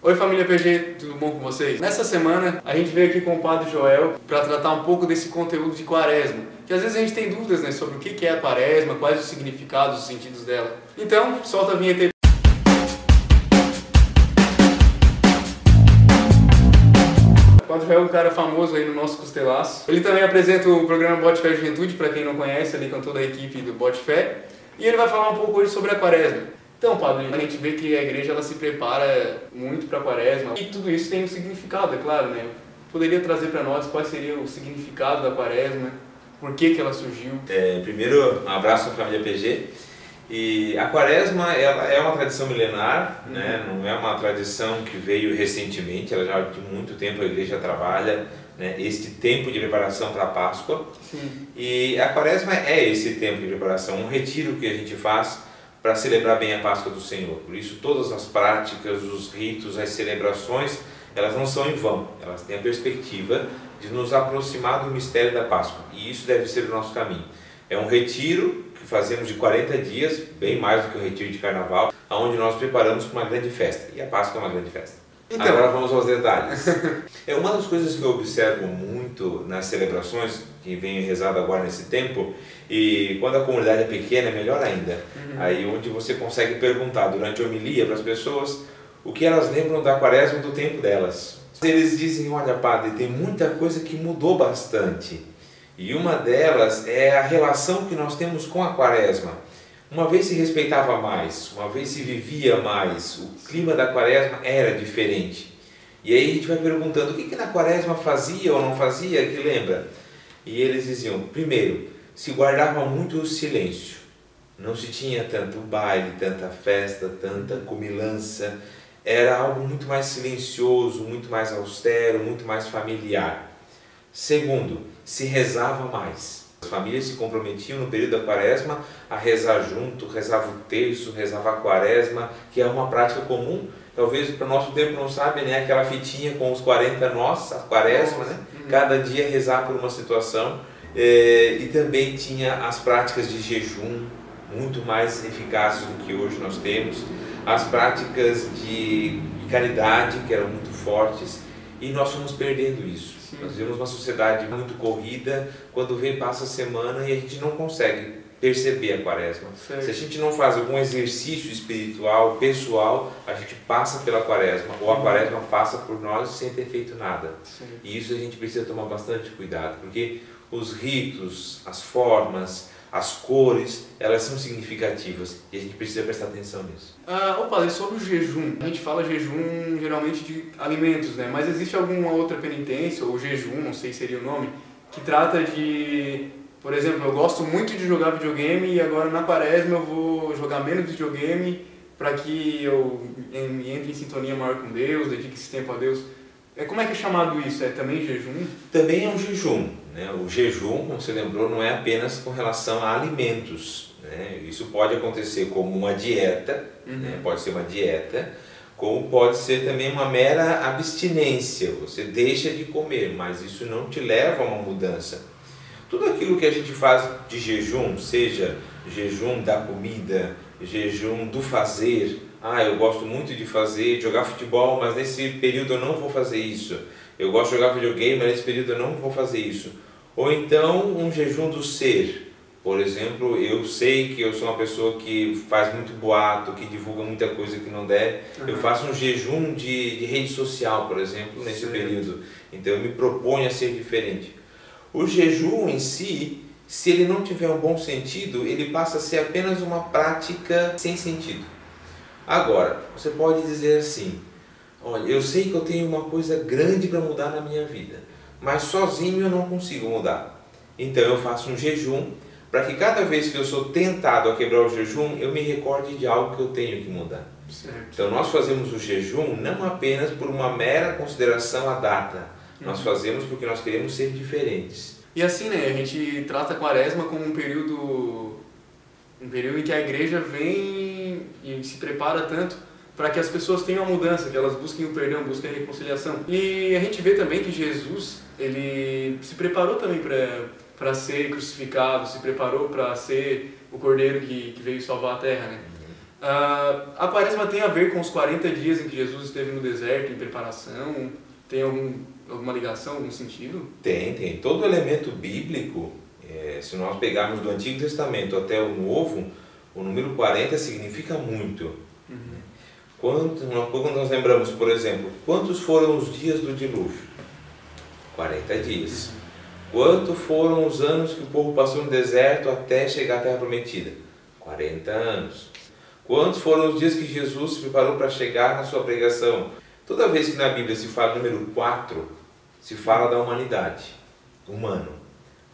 Oi família PG, tudo bom com vocês? Nessa semana a gente veio aqui com o Padre Joel para tratar um pouco desse conteúdo de quaresma, que às vezes a gente tem dúvidas, né, sobre o que é a quaresma, quais os significados, os sentidos dela. Então, solta a vinheta aí. O Padre Joel é um cara famoso aí no nosso Costelaço. Ele também apresenta o programa Bote Fé Juventude, para quem não conhece, ali com toda a equipe do Bote Fé. E ele vai falar um pouco hoje sobre a quaresma. Então, padre, a gente vê que a igreja ela se prepara muito para a quaresma e tudo isso tem um significado, é claro, né? Poderia trazer para nós qual seria o significado da quaresma, por que ela surgiu? Primeiro, um abraço à família PG. E a quaresma ela é uma tradição milenar, né? Não é uma tradição que veio recentemente, ela já de muito tempo a igreja trabalha, né, este tempo de preparação para a Páscoa. Sim. E a quaresma é esse tempo de preparação, um retiro que a gente faz para celebrar bem a Páscoa do Senhor. Por isso todas as práticas, os ritos, as celebrações, elas não são em vão, elas têm a perspectiva de nos aproximar do mistério da Páscoa, e isso deve ser o nosso caminho. É um retiro que fazemos de 40 dias, bem mais do que o retiro de carnaval, onde nós preparamos para uma grande festa, e a Páscoa é uma grande festa. Então, agora vamos aos detalhes. Uma das coisas que eu observo muito nas celebrações, que venho rezado agora nesse tempo, e quando a comunidade é pequena é melhor ainda, aí onde você consegue perguntar durante a homilia para as pessoas o que elas lembram da quaresma do tempo delas. Eles dizem, olha padre, tem muita coisa que mudou bastante, e uma delas é a relação que nós temos com a quaresma. Uma vez se respeitava mais, uma vez se vivia mais, o clima da quaresma era diferente. E aí a gente vai perguntando o que na quaresma fazia ou não fazia, que lembra? E eles diziam, primeiro, se guardava muito o silêncio. Não se tinha tanto baile, tanta festa, tanta comilança. Era algo muito mais silencioso, muito mais austero, muito mais familiar. Segundo, se rezava mais. As famílias se comprometiam no período da quaresma a rezar junto, rezava o terço, rezava a quaresma, que é uma prática comum. Talvez para o nosso tempo não sabe, né? Aquela fitinha com os 40 nós, a quaresma, né? Cada dia rezar por uma situação. E também tinha as práticas de jejum, muito mais eficazes do que hoje nós temos. As práticas de caridade, que eram muito fortes. E nós fomos perdendo isso. Nós vivemos uma sociedade muito corrida, quando vem passa a semana e a gente não consegue perceber a quaresma. Certo. Se a gente não faz algum exercício espiritual, pessoal, a gente passa pela quaresma, ou a quaresma passa por nós sem ter feito nada. Certo. E isso a gente precisa tomar bastante cuidado, porque os ritos, as formas, as cores, elas são significativas e a gente precisa prestar atenção nisso. Padre, sobre o jejum, a gente fala jejum geralmente de alimentos, né? Mas existe alguma outra penitência, ou jejum, não sei se seria o nome, que trata de, por exemplo, eu gosto muito de jogar videogame e agora na quaresma eu vou jogar menos videogame para que eu entre em sintonia maior com Deus, dedique esse tempo a Deus. Como é que é chamado isso? É também jejum? Também é um jejum, né? O jejum, como você lembrou, não é apenas com relação a alimentos, né? Isso pode acontecer como uma dieta, né? Pode ser uma dieta, como pode ser também uma mera abstinência. Você deixa de comer, mas isso não te leva a uma mudança. Tudo aquilo que a gente faz de jejum, seja jejum da comida, jejum do fazer. Eu gosto muito de jogar futebol, mas nesse período eu não vou fazer isso. Eu gosto de jogar videogame, mas nesse período eu não vou fazer isso. Ou então um jejum do ser. Por exemplo, eu sei que eu sou uma pessoa que faz muito boato, que divulga muita coisa que não deve. Eu faço um jejum de rede social, por exemplo, nesse período. Então eu me proponho a ser diferente. O jejum em si, se ele não tiver um bom sentido, ele passa a ser apenas uma prática sem sentido. Agora, você pode dizer assim, olha, eu sei que eu tenho uma coisa grande para mudar na minha vida, mas sozinho eu não consigo mudar. Então eu faço um jejum para que cada vez que eu sou tentado a quebrar o jejum, eu me recorde de algo que eu tenho que mudar. Certo. Então nós fazemos o jejum não apenas por uma mera consideração à data, nós fazemos porque nós queremos ser diferentes. E assim, né, a gente trata a quaresma como um período em que a igreja vem e se prepara tanto para que as pessoas tenham a mudança, que elas busquem o perdão, busquem a reconciliação. E a gente vê também que Jesus, ele se preparou também para ser crucificado, se preparou para ser o Cordeiro que veio salvar a terra, né? A quaresma tem a ver com os 40 dias em que Jesus esteve no deserto, em preparação? Tem alguma ligação, algum sentido? Tem. Todo elemento bíblico, se nós pegarmos do Antigo Testamento até o Novo, o número 40 significa muito. Quando nós lembramos, por exemplo, quantos foram os dias do dilúvio? 40 dias. Quantos foram os anos que o povo passou no deserto até chegar à Terra Prometida? 40 anos. Quantos foram os dias que Jesus se preparou para chegar na sua pregação? Toda vez que na Bíblia se fala número 4, se fala da humanidade, humano.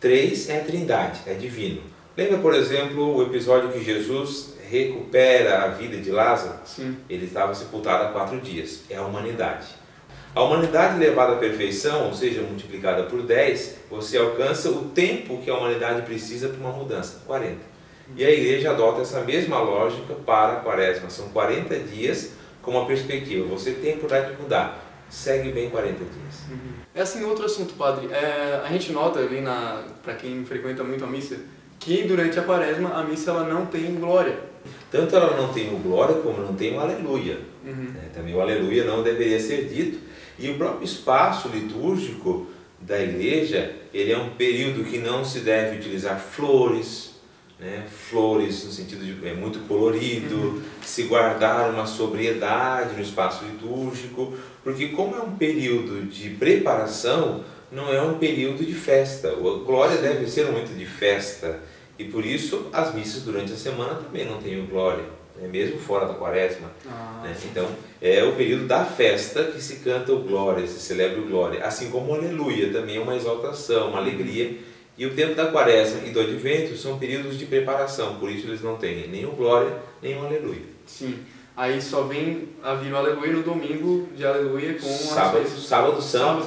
3 é a trindade, é divino. Lembra, por exemplo, o episódio que Jesus recupera a vida de Lázaro? Sim. Ele estava sepultado há 4 dias, é a humanidade. A humanidade levada à perfeição, ou seja, multiplicada por 10, você alcança o tempo que a humanidade precisa para uma mudança, 40. E a igreja adota essa mesma lógica para a quaresma. São 40 dias com uma perspectiva. Você tem a oportunidade de mudar. Segue bem 40 dias. É assim, outro assunto, padre. A gente nota ali, para quem frequenta muito a missa, que durante a quaresma a missa ela não tem glória. Tanto ela não tem o glória como não tem o aleluia. Também o aleluia não deveria ser dito. E o próprio espaço litúrgico da igreja, ele é um período que não se deve utilizar flores, flores no sentido de muito colorido, se guardar uma sobriedade no espaço litúrgico, porque como é um período de preparação, não é um período de festa. A glória deve ser um momento de festa, e por isso as missas durante a semana também não têm glória, mesmo fora da quaresma. Então é o período da festa que se canta o glória, se celebra o glória, assim como o aleluia também é uma exaltação, uma alegria. E o tempo da quaresma e do advento são períodos de preparação, por isso eles não têm nem o glória, nem o aleluia. Sim, aí só vem a vir o aleluia no domingo de aleluia com sábado santo.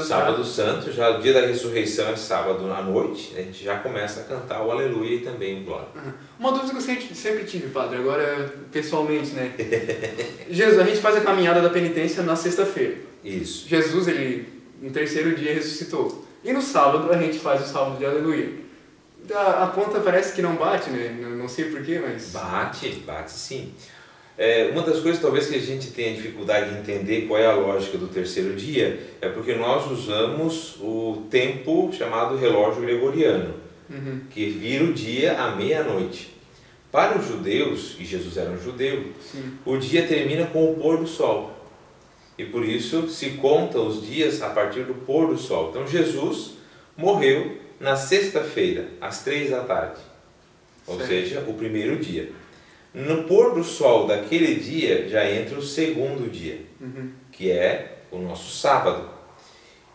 Sábado santo, já o dia da ressurreição é sábado à noite, a gente já começa a cantar o aleluia e também o glória. Uma dúvida que eu sempre tive, padre, agora pessoalmente, Jesus, a gente faz a caminhada da penitência na sexta-feira. Isso. Jesus, ele no terceiro dia ressuscitou. E no sábado a gente faz o salmo de aleluia. A conta parece que não bate, não sei porquê, mas... Bate sim. Uma das coisas talvez que a gente tenha dificuldade de entender qual é a lógica do terceiro dia é porque nós usamos o tempo chamado relógio gregoriano, que vira o dia à meia-noite. Para os judeus, e Jesus era um judeu, o dia termina com o pôr do sol. E por isso se conta os dias a partir do pôr do sol. Então Jesus morreu na sexta-feira, às 3 da tarde. Ou seja, o primeiro dia. No pôr do sol daquele dia já entra o segundo dia, que é o nosso sábado.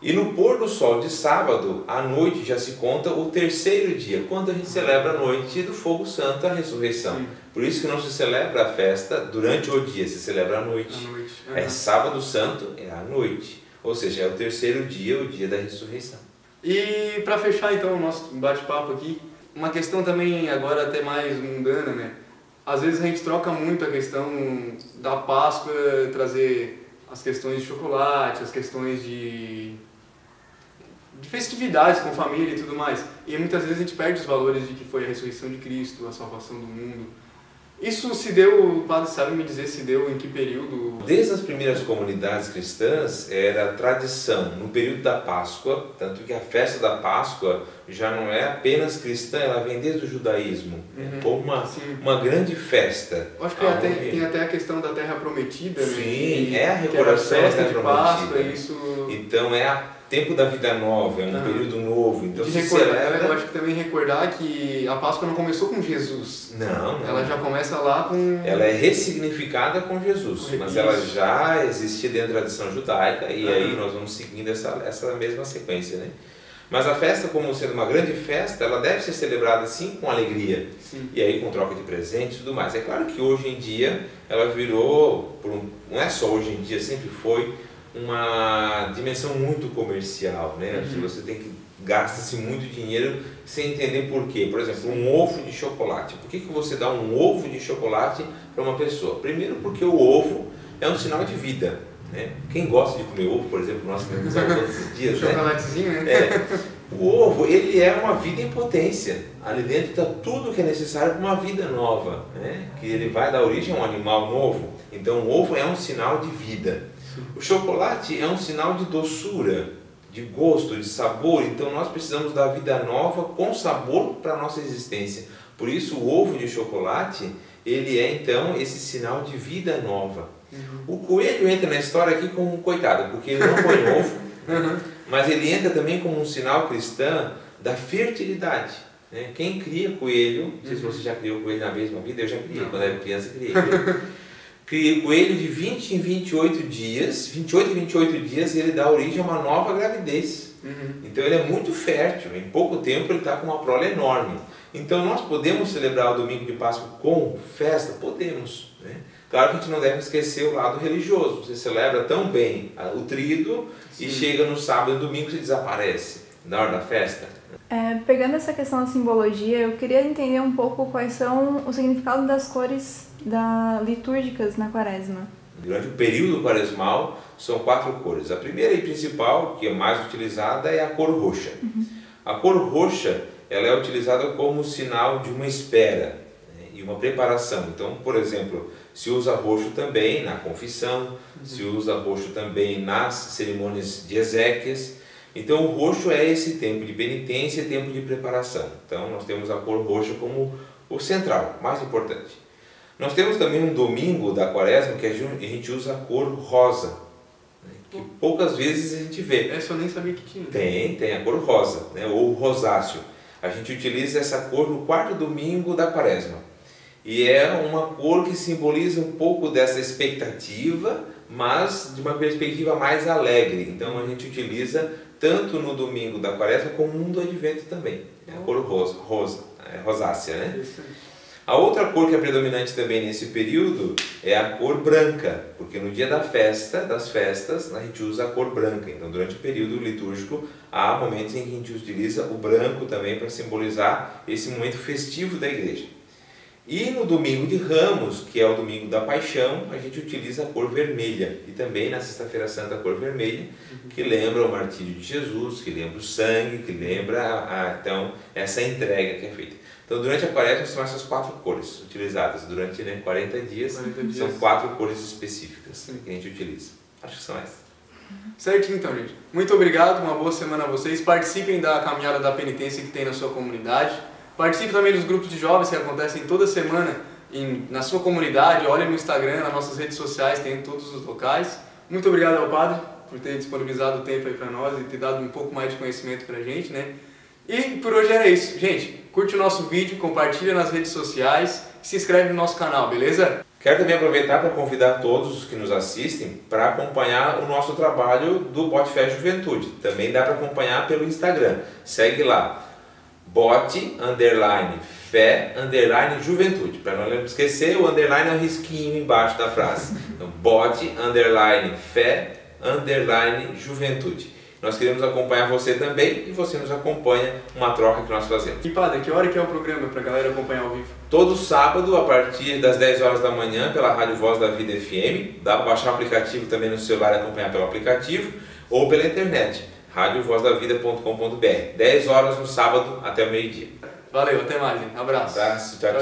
E no pôr do sol de sábado, à noite já se conta o terceiro dia, quando a gente celebra a noite do fogo santo, a ressurreição. Por isso que não se celebra a festa durante o dia, se celebra à noite. É sábado santo, é à noite. Ou seja, é o terceiro dia, o dia da ressurreição. E para fechar então o nosso bate-papo aqui, uma questão também agora até mais mundana, Às vezes a gente troca muito a questão da Páscoa, trazer as questões de chocolate, as questões de festividades com família e tudo mais. E muitas vezes a gente perde os valores de que foi a ressurreição de Cristo, a salvação do mundo. Isso se deu, o padre sabe me dizer se deu em que período? Desde as primeiras comunidades cristãs era tradição, no período da Páscoa, tanto que a festa da Páscoa já não é apenas cristã, ela vem desde o judaísmo, como uma grande festa. Eu acho que tem até a questão da Terra Prometida, Sim, é a recordação da Terra Prometida. Páscoa, isso... Então é tempo da vida nova, é um período novo. Então eu acho que também recordar que a Páscoa não começou com Jesus. Não. Ela já começa lá com... Ela é ressignificada com Jesus, mas ela já existia dentro da tradição judaica e aí nós vamos seguindo essa mesma sequência, Mas a festa, como sendo uma grande festa, ela deve ser celebrada sim com alegria. E aí com troca de presentes e tudo mais. É claro que hoje em dia ela virou, não é só hoje em dia, sempre foi, uma dimensão muito comercial, Você tem que gasta-se muito dinheiro sem entender por quê. Por exemplo, um ovo de chocolate. Por que você dá um ovo de chocolate para uma pessoa? Primeiro porque o ovo é um sinal de vida. Quem gosta de comer ovo, por exemplo, nós comemos ovo todos os dias. Chocolatezinho, O ovo, ele é uma vida em potência. Ali dentro está tudo que é necessário para uma vida nova, né? Que ele vai dar origem a um animal novo. Então o ovo é um sinal de vida. O chocolate é um sinal de doçura, de gosto, de sabor. Então nós precisamos da vida nova com sabor para a nossa existência. Por isso o ovo de chocolate, ele é então esse sinal de vida nova. O coelho entra na história aqui como um coitado, porque ele não põe ovo, mas ele entra também como um sinal cristão da fertilidade. Né? Quem cria coelho, não sei se você já criou coelho na mesma vida, eu já criei, quando era criança criei. Cria coelho de 20 em 28 dias, 28 em 28 dias, e ele dá origem a uma nova gravidez. Então ele é muito fértil, em pouco tempo ele está com uma prole enorme. Então nós podemos celebrar o domingo de Páscoa com festa? Podemos. Né? Claro que a gente não deve esquecer o lado religioso. Você celebra tão bem o tríduo e chega no sábado e no domingo e desaparece na hora da festa. Pegando essa questão da simbologia, eu queria entender um pouco quais são o significado das cores litúrgicas na quaresma. Durante o período quaresmal são 4 cores. A primeira e principal, que é mais utilizada, é a cor roxa. A cor roxa ela é utilizada como sinal de uma espera, né, e uma preparação. Então, por exemplo, se usa roxo também na confissão, se usa roxo também nas cerimônias de exéquias. Então o roxo é esse tempo de penitência e tempo de preparação. Então nós temos a cor roxa como o central, mais importante. Nós temos também um domingo da quaresma que a gente usa a cor rosa, né, que poucas vezes a gente vê. Essa eu nem sabia que tinha. Tem a cor rosa, né, ou rosáceo. A gente utiliza essa cor no 4º domingo da quaresma. E é uma cor que simboliza um pouco dessa expectativa, mas de uma perspectiva mais alegre. Então a gente utiliza tanto no domingo da quaresma como no do advento também. É a cor rosácea, né? A outra cor que é predominante também nesse período é a cor branca, porque no dia das festas, a gente usa a cor branca. Então durante o período litúrgico há momentos em que a gente utiliza o branco também para simbolizar esse momento festivo da igreja. E no domingo de Ramos, que é o domingo da Paixão, a gente utiliza a cor vermelha. E também na Sexta-feira Santa a cor vermelha, que lembra o martírio de Jesus, que lembra o sangue, que lembra então essa entrega que é feita. Então durante a quaresma são essas 4 cores utilizadas. Durante 40 dias são 4 cores específicas que a gente utiliza. Acho que são essas. Certinho então, gente. Muito obrigado, uma boa semana a vocês. Participem da caminhada da penitência que tem na sua comunidade. Participe também dos grupos de jovens que acontecem toda semana na sua comunidade. Olhe no Instagram, nas nossas redes sociais, tem em todos os locais. Muito obrigado ao padre por ter disponibilizado o tempo aí para nós e ter dado um pouco mais de conhecimento para a gente, né? E por hoje era isso. Gente, curte o nosso vídeo, compartilha nas redes sociais e se inscreve no nosso canal, beleza? Quero também aproveitar para convidar todos os que nos assistem para acompanhar o nosso trabalho do Bote Fé Juventude. Também dá para acompanhar pelo Instagram. Segue lá. Bote_fé_juventude. Para não esquecer, o underline é um risquinho embaixo da frase. Então, bote_fé_juventude. Nós queremos acompanhar você também e você nos acompanha, uma troca que nós fazemos. E padre, que hora que é o programa para a galera acompanhar ao vivo? Todo sábado, a partir das 10 horas da manhã, pela Rádio Voz da Vida FM. Dá para baixar o aplicativo também no celular e acompanhar pelo aplicativo ou pela internet. radiovozdavida.com.br. 10 horas no sábado até o meio-dia. Valeu, até mais, hein? Abraço. Abraço, tchau, tchau.